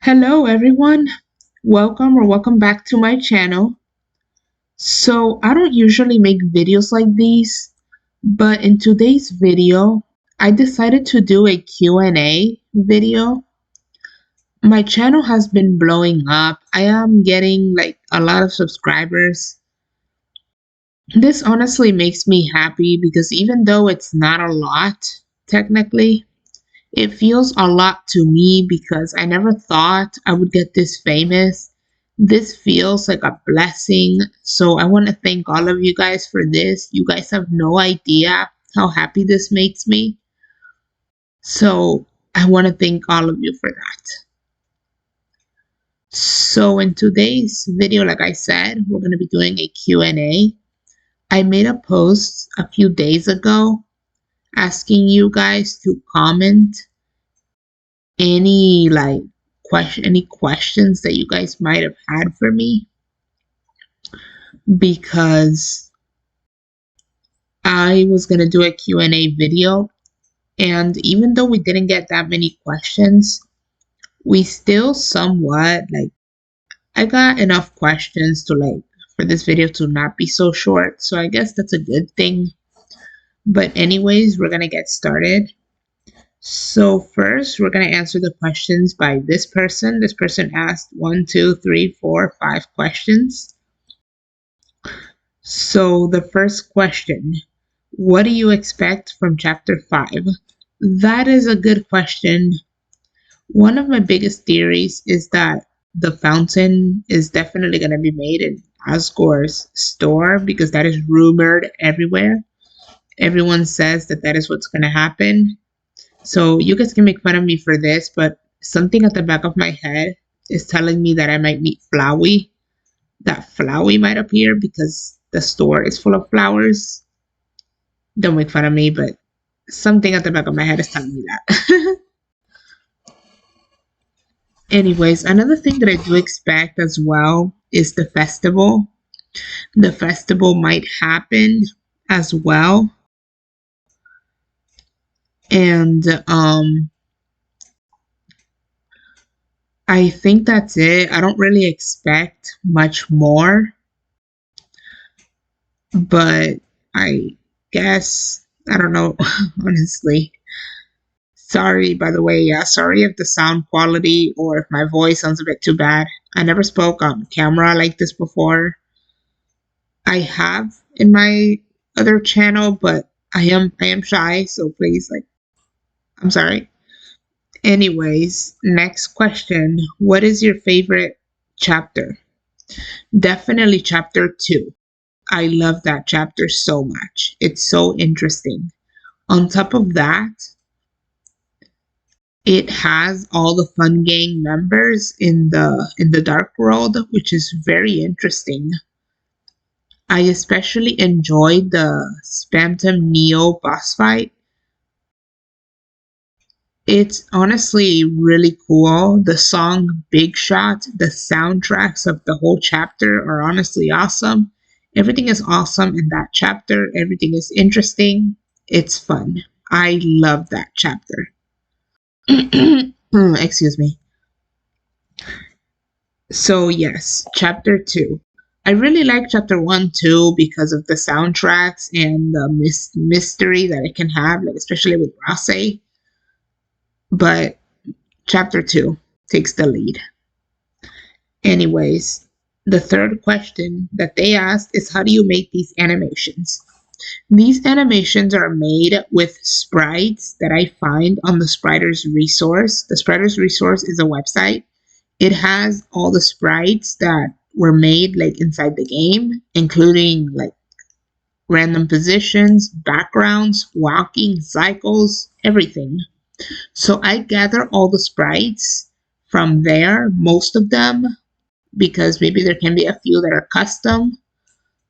Hello everyone, welcome back to my channel. So I don't usually make videos like these, but in today's video, I decided to do a Q&A video. My channel has been blowing up. I am getting like a lot of subscribers. This honestly makes me happy because even though it's not a lot, technically, it feels a lot to me because I never thought I would get this famous. This feels like a blessing. So I want to thank all of you guys for this. You guys have no idea how happy this makes me. So I want to thank all of you for that. So in today's video, like I said, we're going to be doing a Q&A. I made a post a few days ago asking you guys to comment any questions that you guys might have had for me, because I was going to do a Q&A video, and even though we didn't get that many questions, we still somewhat I got enough questions to for this video to not be so short, so I guess that's a good thing. But anyways, we're going to get started. So first, we're going to answer the questions by this person. This person asked 1, 2, 3, 4, 5 questions. So the first question, what do you expect from chapter 5? That is a good question. One of my biggest theories is that the fountain is definitely going to be made in Asgore's store because that is rumored everywhere. Everyone says that that is what's going to happen. So you guys can make fun of me for this, but something at the back of my head is telling me that I might meet Flowey. That Flowey might appear because the store is full of flowers. Don't make fun of me, but something at the back of my head is telling me that. Anyways, another thing that I do expect as well is the festival. The festival might happen as well. And I think that's it. I don't really expect much more. But I guess, I don't know, honestly. Sorry, by the way, yeah, sorry if the sound quality or if my voice sounds a bit too bad. I never spoke on camera like this before. I have in my other channel, but I am shy, so please, I'm sorry. Anyways, next question. What is your favorite chapter? Definitely chapter 2. I love that chapter so much. It's so interesting. On top of that, it has all the Fun Gang members in the Dark World, which is very interesting. I especially enjoyed the Spamton Neo boss fight. It's honestly really cool. The song Big Shot, the soundtracks of the whole chapter are honestly awesome. Everything is awesome in that chapter. Everything is interesting. It's fun. I love that chapter. Excuse me. So yes, chapter 2. I really like chapter 1 too because of the soundtracks and the mystery that it can have, like especially with Rase. But chapter 2 takes the lead. Anyways, the third question that they asked is, how do you make these animations? These animations are made with sprites that I find on the Spriters resource. The Spriters resource is a website. It has all the sprites that were made inside the game, including random positions, backgrounds, walking, cycles, everything. So I gather all the sprites from there, most of them, because maybe there can be a few that are custom,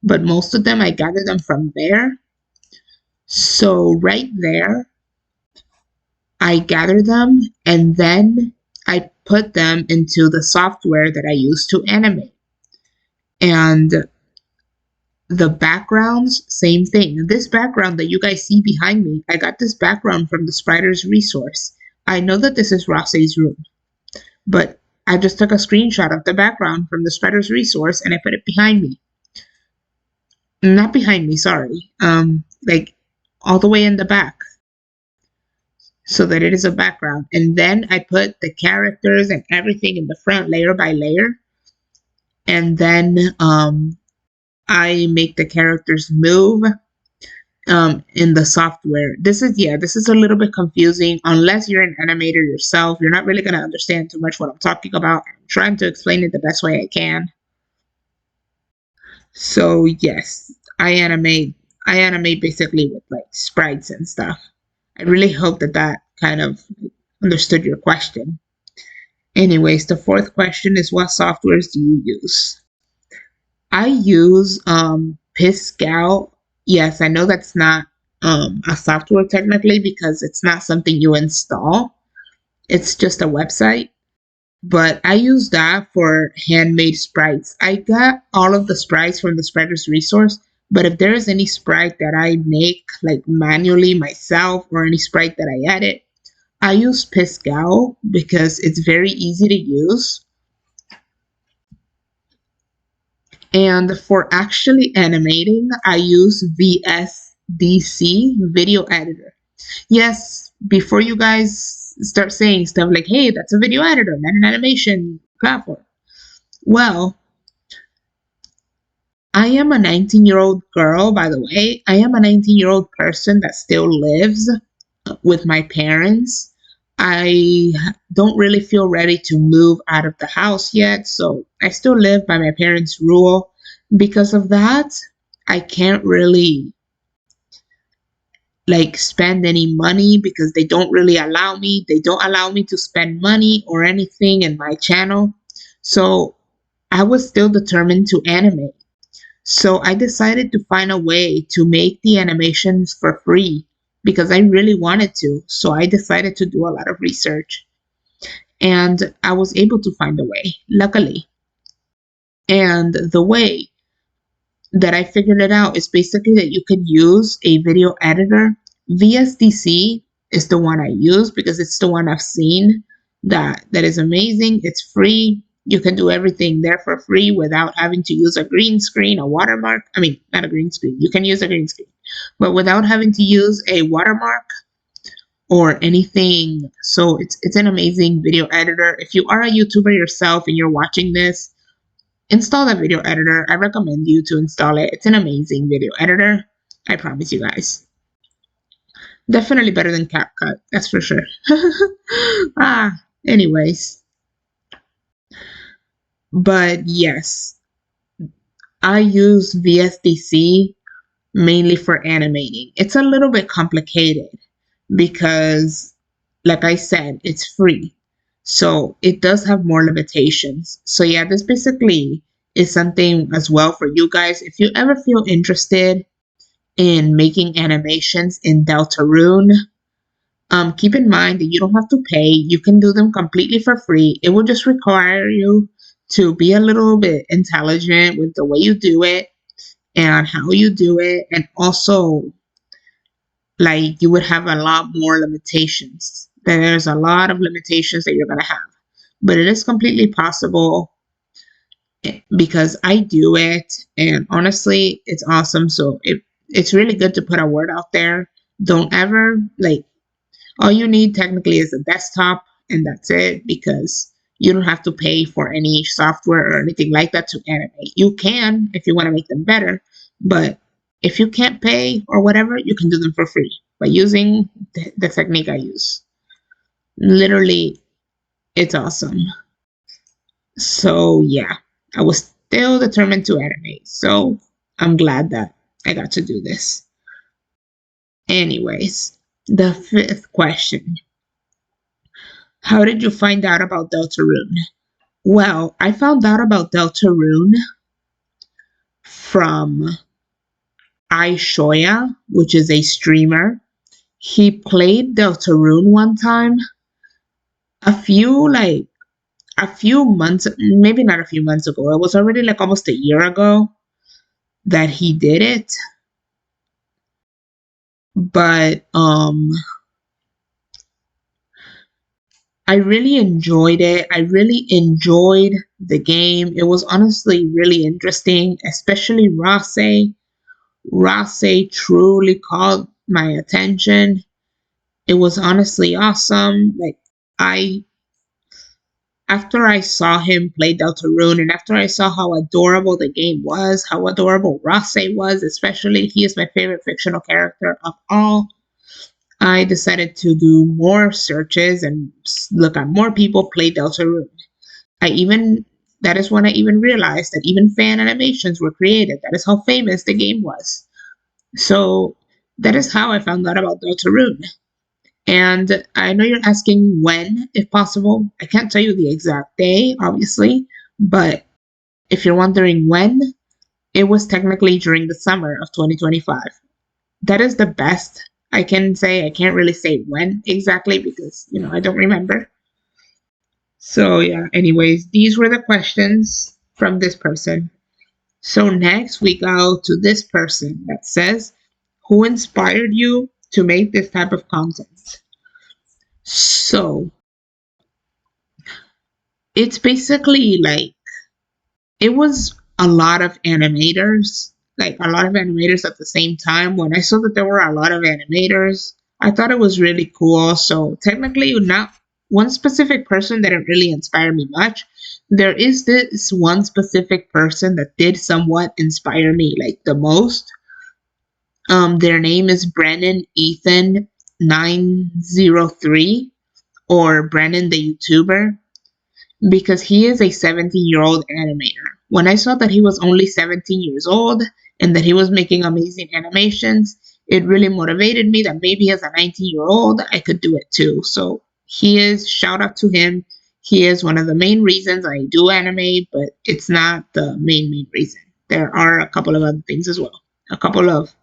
but most of them I gather them from there. So right there, I gather them and then I put them into the software that I use to animate. And the backgrounds, same thing. This background that you guys see behind me, I got this background from the Spriters resource. I know that this is Ross's room, but I just took a screenshot of the background from the spreader's resource and I put it behind me. Not behind me, sorry. Like all the way in the back so that it is a background. And then I put the characters and everything in the front layer by layer. And then I make the characters move in the software. This is a little bit confusing unless you're an animator yourself. You're not really going to understand too much what I'm talking about. I'm trying to explain it the best way I can. So yes, I animate basically with like sprites and stuff. I really hope that that kind of understood your question. Anyways, the fourth question is, what softwares do you use? I use Piscal. Yes, I know that's not a software technically because it's not something you install. It's just a website. But I use that for handmade sprites. I got all of the sprites from the spreader's resource, but if there is any sprite that I make like manually myself or any sprite that I edit, I use Piscal because it's very easy to use. And for actually animating, I use VSDC, Video Editor. Yes, before you guys start saying stuff like, hey, that's a video editor, not an animation platform. Well, I am a 19-year-old girl, by the way. I am a 19-year-old person that still lives with my parents. I don't really feel ready to move out of the house yet, so I still live by my parents' rule. Because of that, I can't really like spend any money because they don't really allow me. They don't allow me to spend money or anything in my channel. So I was still determined to animate. So I decided to find a way to make the animations for free because I really wanted to. So I decided to do a lot of research and I was able to find a way, luckily. And the way that I figured it out is basically that you could use a video editor. VSDC is the one I use because it's the one I've seen that is amazing. It's free. You can do everything there for free without having to use a green screen, a watermark. I mean, not a green screen. You can use a green screen, but without having to use a watermark or anything. So it's an amazing video editor. If you are a YouTuber yourself and you're watching this, install that video editor. I recommend you to install it. It's an amazing video editor. I promise you guys. Definitely better than CapCut, that's for sure. Anyways. But yes, I use VSDC mainly for animating. It's a little bit complicated because, like I said, it's free. So it does have more limitations. So yeah, this basically is something as well for you guys. If you ever feel interested in making animations in Deltarune, keep in mind that you don't have to pay. You can do them completely for free. It will just require you to be a little bit intelligent with the way you do it and how you do it. And also, like, you would have a lot more limitations. There's a lot of limitations that you're going to have. But it is completely possible because I do it. And honestly, it's awesome. So it's really good to put a word out there. Don't ever, like, all you need technically is a desktop and that's it because you don't have to pay for any software or anything like that to animate. You can if you want to make them better, but if you can't pay or whatever, you can do them for free by using the technique I use. Literally, it's awesome. So yeah, I was still determined to animate. So I'm glad that I got to do this. Anyways, the fifth question. How did you find out about Deltarune? Well, I found out about Deltarune from iShoya, which is a streamer. He played Deltarune one time, a few like a few months, maybe not a few months ago. It was already like almost a year ago that he did it. But I really enjoyed it. I really enjoyed the game. It was honestly really interesting, especially Rase. Rase truly caught my attention. It was honestly awesome. Like, I after I saw him play Deltarune and after I saw how adorable the game was, how adorable Rase was, especially, he is my favorite fictional character of all, I decided to do more searches and look at more people play Deltarune. I even that is when I even realized that even fan animations were created. That is how famous the game was. So that is how I found out about Deltarune. And I know you're asking when, if possible. I can't tell you the exact day, obviously, but if you're wondering when, it was technically during the summer of 2025. That is the best I can say. I can't really say when exactly because, I don't remember. So, yeah, anyways, these were the questions from this person. So, next we go to this person that says, who inspired you to make this type of content? So, it's basically like it was a lot of animators, like a lot of animators at the same time. When I saw that there were a lot of animators, I thought it was really cool. So technically, not one specific person didn't really inspire me much. There is this one specific person that did somewhat inspire me like the most. Their name is Brennan Ethan 903 or Brennan the YouTuber because he is a 17-year-old animator. When I saw that he was only 17 years old and that he was making amazing animations, it really motivated me that maybe as a 19-year-old I could do it too. So shout out to him. He is one of the main reasons I do anime, but it's not the main reason. There are a couple of other things as well. A couple of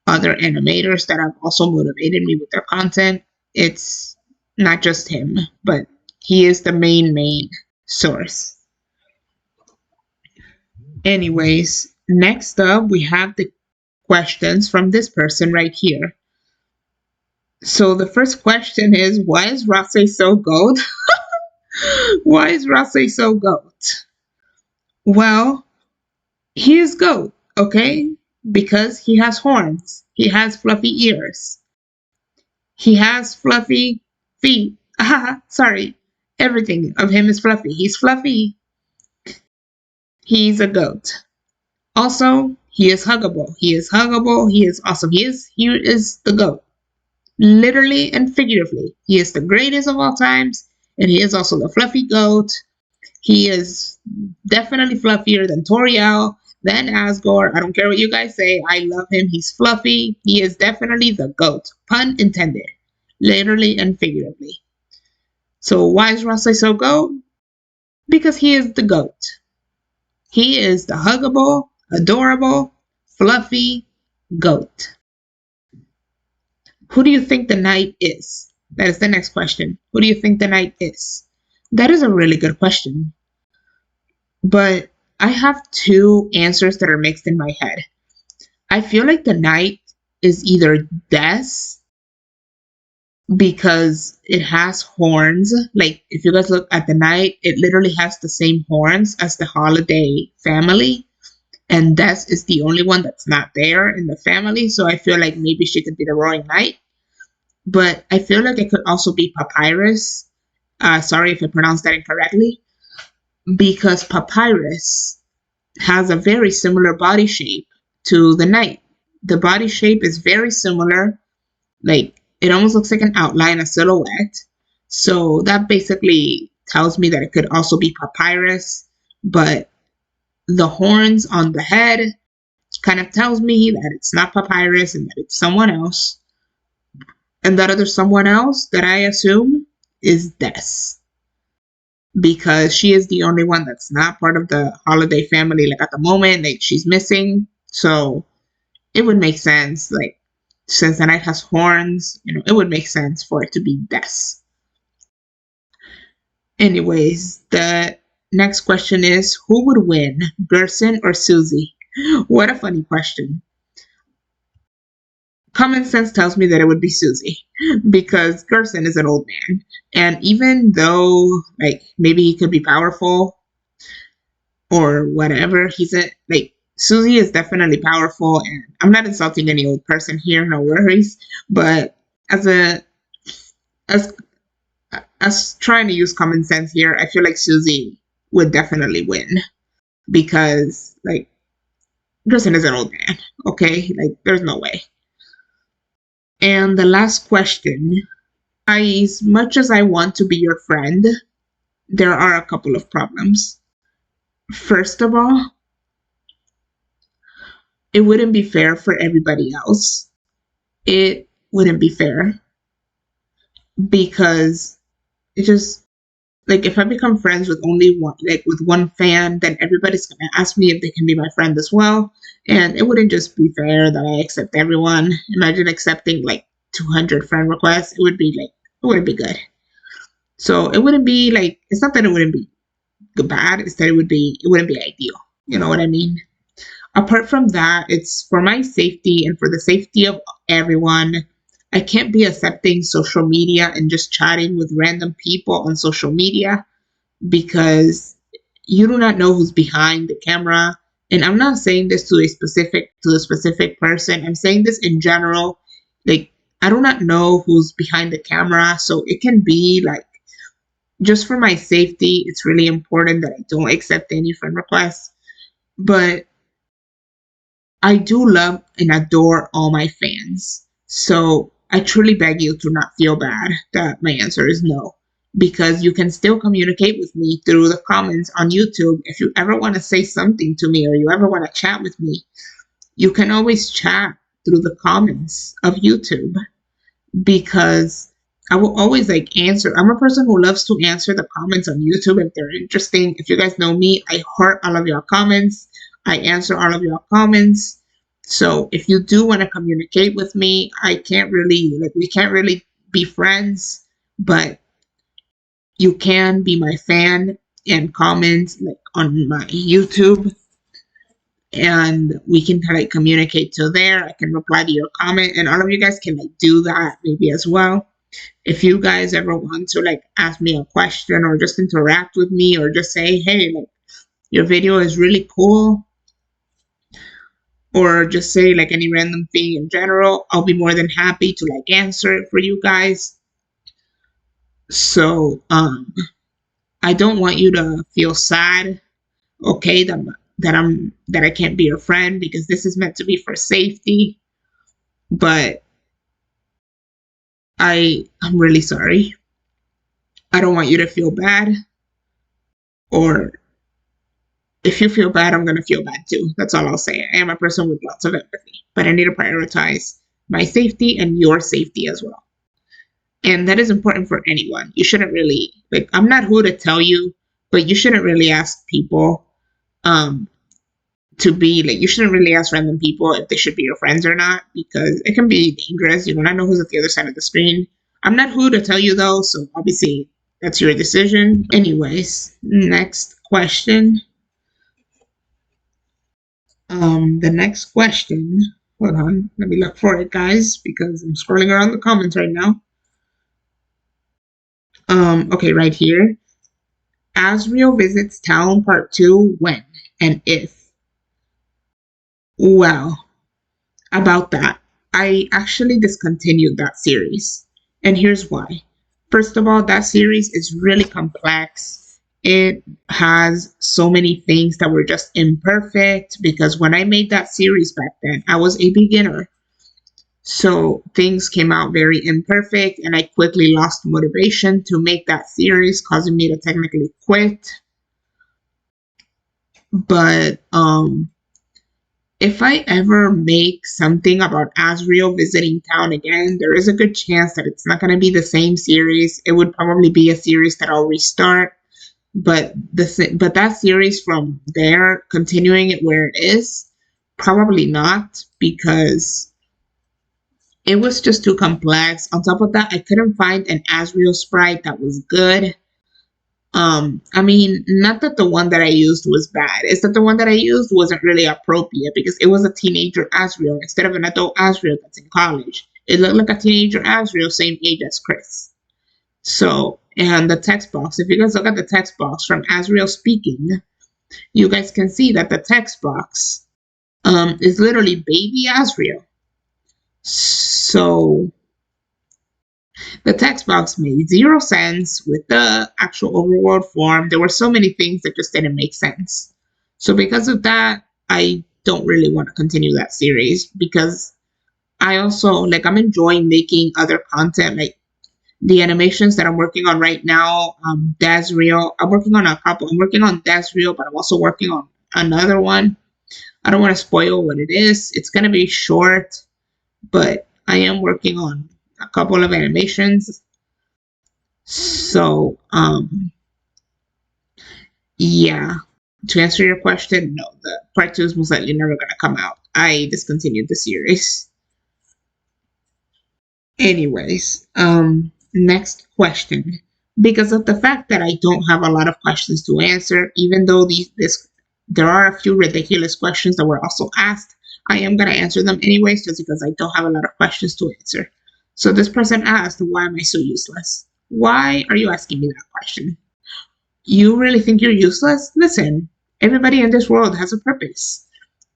other animators that have also motivated me with their content. It's not just him, but he is the main source. Anyways, next up we have the questions from this person right here. So the first question is, why is Rase so goat? Why is Rase so goat? Well, he is goat, okay? Because he has horns. He has fluffy ears. He has fluffy feet. Sorry. Everything of him is fluffy. He's fluffy. He's a goat. Also, he is huggable. He is huggable. He is awesome. He is the GOAT. Literally and figuratively. He is the greatest of all times, and he is also the fluffy GOAT. He is definitely fluffier than Toriel, than Asgore. I don't care what you guys say. I love him. He's fluffy. He is definitely the GOAT. Pun intended. Literally and figuratively. So why is Rossi so GOAT? Because he is the GOAT. He is the huggable, adorable, fluffy GOAT. Who do you think the knight is? That is the next question. Who do you think the knight is? That is a really good question. But I have two answers that are mixed in my head. I feel like the knight is either Des because it has horns. Like, if you guys look at the knight, it literally has the same horns as the Holiday family. And Des is the only one that's not there in the family. So I feel like maybe she could be the Roaring Knight. But I feel like it could also be Papyrus. Sorry if I pronounced that incorrectly. Because Papyrus has a very similar body shape to the knight. The body shape is very similar. Like, it almost looks like an outline, a silhouette. So that basically tells me that it could also be Papyrus. But the horns on the head kind of tells me that it's not Papyrus and that it's someone else. And that other someone else that I assume is Des. Because she is the only one that's not part of the Holiday family, like at the moment, like she's missing. So it would make sense, like, since the knight has horns, it would make sense for it to be Des. Anyways, the next question is, who would win, Gerson or Susie? What a funny question. Common sense tells me that it would be Susie because Gerson is an old man. And even though, like, maybe he could be powerful or whatever, he's a, like, Susie is definitely powerful. And I'm not insulting any old person here, no worries. But as a, as, as trying to use common sense here, I feel like Susie would definitely win because, like, Gerson is an old man, okay? Like, there's no way. And the last question, as much as I want to be your friend, there are a couple of problems. First of all, it wouldn't be fair for everybody else. It wouldn't be fair because it just, like, if I become friends with only one, like with one fan, then everybody's gonna ask me if they can be my friend as well. And it wouldn't just be fair that I accept everyone. Imagine accepting like 200 friend requests. It would be like, it wouldn't be good. So it wouldn't be like, it's not that it wouldn't be bad, it's that it wouldn't be ideal. You know what I mean? Apart from that, it's for my safety and for the safety of everyone. I can't be accepting social media and just chatting with random people on social media because you do not know who's behind the camera. And I'm not saying this to a specific person. I'm saying this in general. Like, I do not know who's behind the camera, so it can be like, just for my safety, it's really important that I don't accept any friend requests. But I do love and adore all my fans. So I truly beg you to not feel bad that my answer is no. Because you can still communicate with me through the comments on YouTube. If you ever want to say something to me or you ever want to chat with me, you can always chat through the comments of YouTube because I will always like answer. I'm a person who loves to answer the comments on YouTube if they're interesting. If you guys know me, I heart all of your comments. I answer all of your comments. So if you do want to communicate with me, I can't really like we can't really be friends, but you can be my fan and comment like on my YouTube and we can kind of like communicate to there. I can reply to your comment and all of you guys can like do that maybe as well. If you guys ever want to like ask me a question or just interact with me or just say, hey, like your video is really cool, or just say like any random thing in general, I'll be more than happy to like answer it for you guys. So I don't want you to feel sad, okay, that I can't be your friend because this is meant to be for safety. But I'm really sorry. I don't want you to feel bad, or if you feel bad, I'm going to feel bad too. That's all I'll say. I am a person with lots of empathy, but I need to prioritize my safety and your safety as well. And that is important for anyone. You shouldn't really, like, I'm not who to tell you, but you shouldn't really ask people um, to be, like, you shouldn't really ask random people if they should be your friends or not, because it can be dangerous. You do not know who's at the other side of the screen. I'm not who to tell you, though, so obviously that's your decision. Anyways, next question. The next question, hold on, let me look for it, guys, because I'm scrolling around the comments right now. Okay, right here. Asriel visits town part 2 when and if. Well, about that, I actually discontinued that series. And here's why. First of all, that series is really complex. It has so many things that were just imperfect because when I made that series back then, I was a beginner. So things came out very imperfect, and I quickly lost motivation to make that series, causing me to technically quit. But if I ever make something about Asriel visiting town again, there is a good chance that it's not going to be the same series. It would probably be a series that I'll restart. But that series from there, continuing it where it is, probably not because it was just too complex. On top of that, I couldn't find an Asriel sprite that was good. I mean, not that the one that I used was bad. It's that the one that I used wasn't really appropriate because it was a teenager Asriel instead of an adult Asriel that's in college. It looked like a teenager Asriel, same age as Chris. So, and the text box, if you guys look at the text box from Asriel speaking, you guys can see that the text box is literally baby Asriel. So, the text box made zero sense with the actual overworld form. There were so many things that just didn't make sense. So because of that, I don't really want to continue that series because I also like I'm enjoying making other content like the animations that I'm working on right now. Dasriel. I'm working on a couple. I'm working on Dasriel, but I'm also working on another one. I don't want to spoil what it is. It's gonna be short, but I am working on a couple of animations. So, yeah. To answer your question, no, the part two is most likely never gonna come out. I discontinued the series. Anyways, next question. Because of the fact that I don't have a lot of questions to answer, even though there are a few ridiculous questions that were also asked, I am gonna answer them anyways, just because I don't have a lot of questions to answer. So this person asked, "Why am I so useless?" Why are you asking me that question? You really think you're useless? Listen, everybody in this world has a purpose.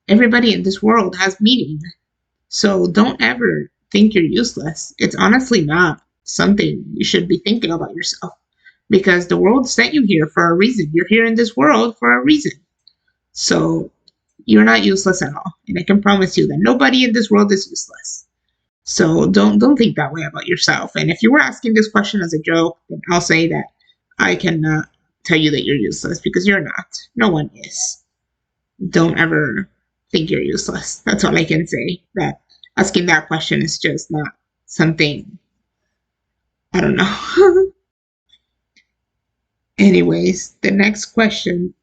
Everybody in this world has meaning. So don't ever think you're useless. It's honestly not something you should be thinking about yourself because the world sent you here for a reason. You're here in this world for a reason. So you're not useless at all. And I can promise you that nobody in this world is useless. So don't think that way about yourself. And if you were asking this question as a joke, then I'll say that I cannot tell you that you're useless because you're not. No one is. Don't ever think you're useless. That's all I can say. That asking that question is just not something, I don't know. Anyways, the next question.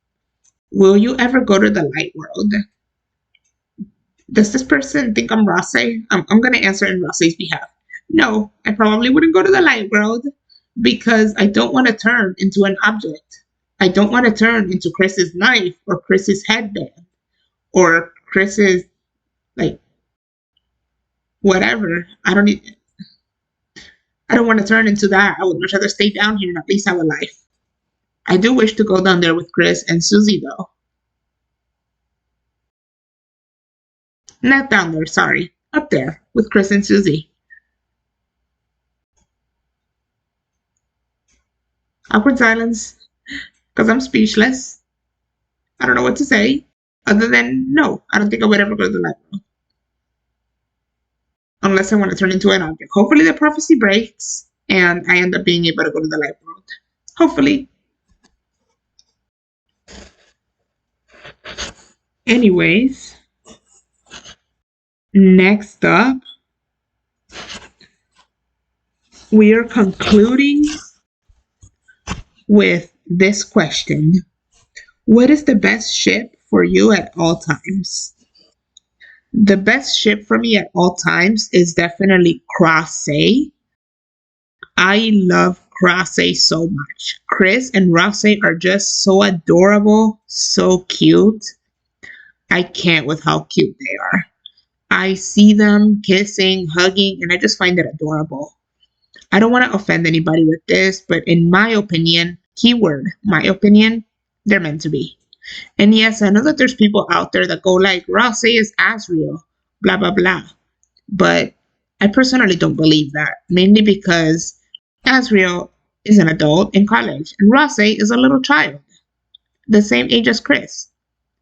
Will you ever go to the light world? Does this person think I'm Rase? I'm going to answer in Rase's behalf. No, I probably wouldn't go to the light world because I don't want to turn into an object. I don't want to turn into Chris's knife or Chris's headband or Chris's, like, whatever. I don't want to turn into that. I would much rather stay down here and at least have a life. I do wish to go down there with Chris and Susie, though. Not down there, sorry. Up there with Chris and Susie. Awkward silence, because I'm speechless. I don't know what to say, other than no, I don't think I would ever go to the light world. Unless I want to turn into an object. Hopefully the prophecy breaks and I end up being able to go to the light world. Hopefully. Anyways, next up, we are concluding with this question. What is the best ship for you at all times? The best ship for me at all times is definitely Crosse. I love Crosse so much. Chris and Rosse are just so adorable, so cute. I can't with how cute they are. I see them kissing, hugging, and I just find it adorable. I don't want to offend anybody with this, but in my opinion, keyword, my opinion, they're meant to be. And yes, I know that there's people out there that go like, Rosse is Asriel, blah, blah, blah. But I personally don't believe that, mainly because Asriel is an adult in college, and Rosse is a little child, the same age as Chris.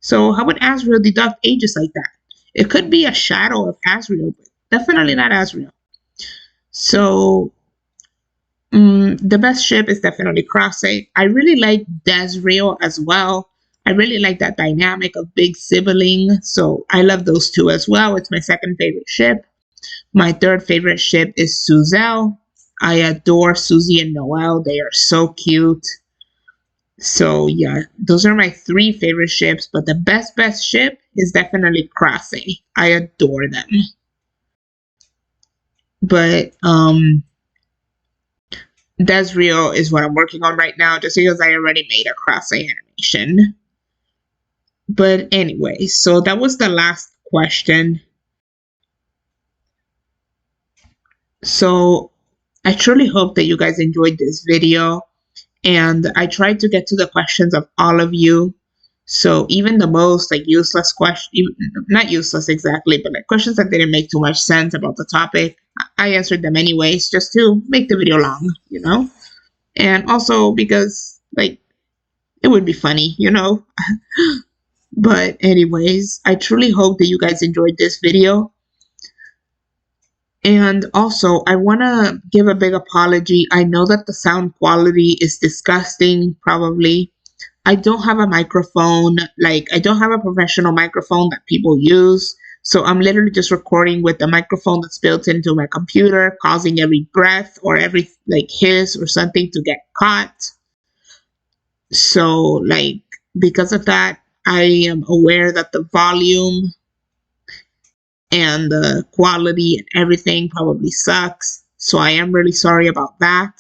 So how would Asriel deduct ages like that? It could be a shadow of Asriel, but definitely not Asriel. So the best ship is definitely Crosse. I really like Desriel as well. I really like that dynamic of big sibling. So I love those two as well. It's my second favorite ship. My third favorite ship is Suzelle. I adore Susie and Noelle. They are so cute. So yeah, those are my three favorite ships. But the best ship is definitely Crosse. I adore them. But Desreal is what I'm working on right now, just because I already made a cross-eye animation. But anyway, so that was the last question. So I truly hope that you guys enjoyed this video, and I tried to get to the questions of all of you. So even the most like useless question, not useless exactly, but like questions that didn't make too much sense about the topic, I answered them anyways, just to make the video long, and also because like it would be funny. But anyways, I truly hope that you guys enjoyed this video. And also, I want to give a big apology. I know that the sound quality is disgusting, probably. I don't have a microphone, like, I don't have a professional microphone that people use. So I'm literally just recording with the microphone that's built into my computer, causing every breath or every, like, hiss or something to get caught. So, like, because of that, I am aware that the volume and the quality and everything probably sucks. So I am really sorry about that.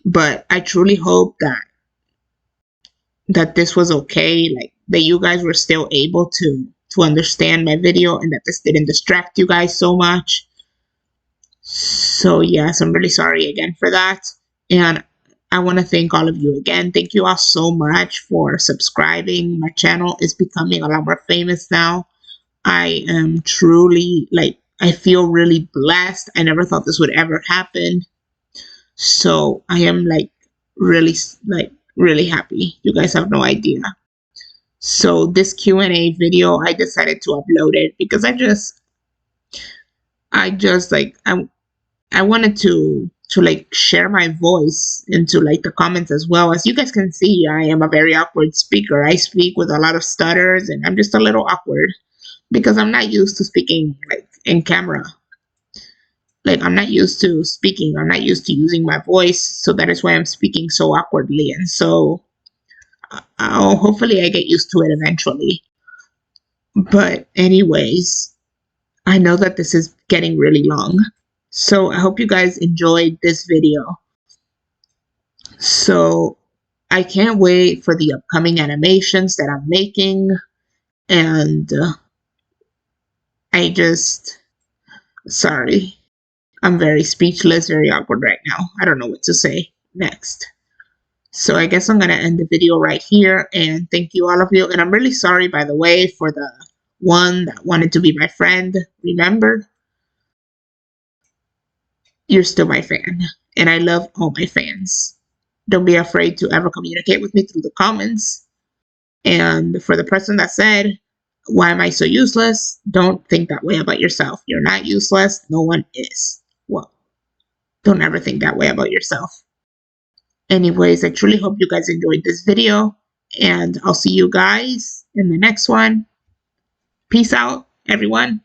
But I truly hope that this was okay, like that you guys were still able to understand my video and that this didn't distract you guys so much. So yes, I'm really sorry again for that. And I want to thank all of you again. Thank you all so much for subscribing. My channel is becoming a lot more famous now. I am truly, like, I feel really blessed. I never thought this would ever happen. So I am really happy. You guys have no idea. So this Q&A video, I decided to upload it because I just like I wanted to like share my voice into like the comments as well. As you guys can see, I am a very awkward speaker. I speak with a lot of stutters and I'm just a little awkward because I'm not used to speaking like in camera. Like I'm not used to speaking. I'm not used to using my voice, so that is why I'm speaking so awkwardly. And so hopefully I get used to it eventually. But anyways, I know that this is getting really long. So I hope you guys enjoyed this video. So I can't wait for the upcoming animations that I'm making. And sorry, I'm very speechless, very awkward right now. I don't know what to say next. So I guess I'm going to end the video right here. And thank you all of you. And I'm really sorry, by the way, for the one that wanted to be my friend. Remember, you're still my fan. And I love all my fans. Don't be afraid to ever communicate with me through the comments. And for the person that said, why am I so useless? Don't think that way about yourself. You're not useless. No one is. Well, don't ever think that way about yourself. Anyways, I truly hope you guys enjoyed this video. And I'll see you guys in the next one. Peace out, everyone.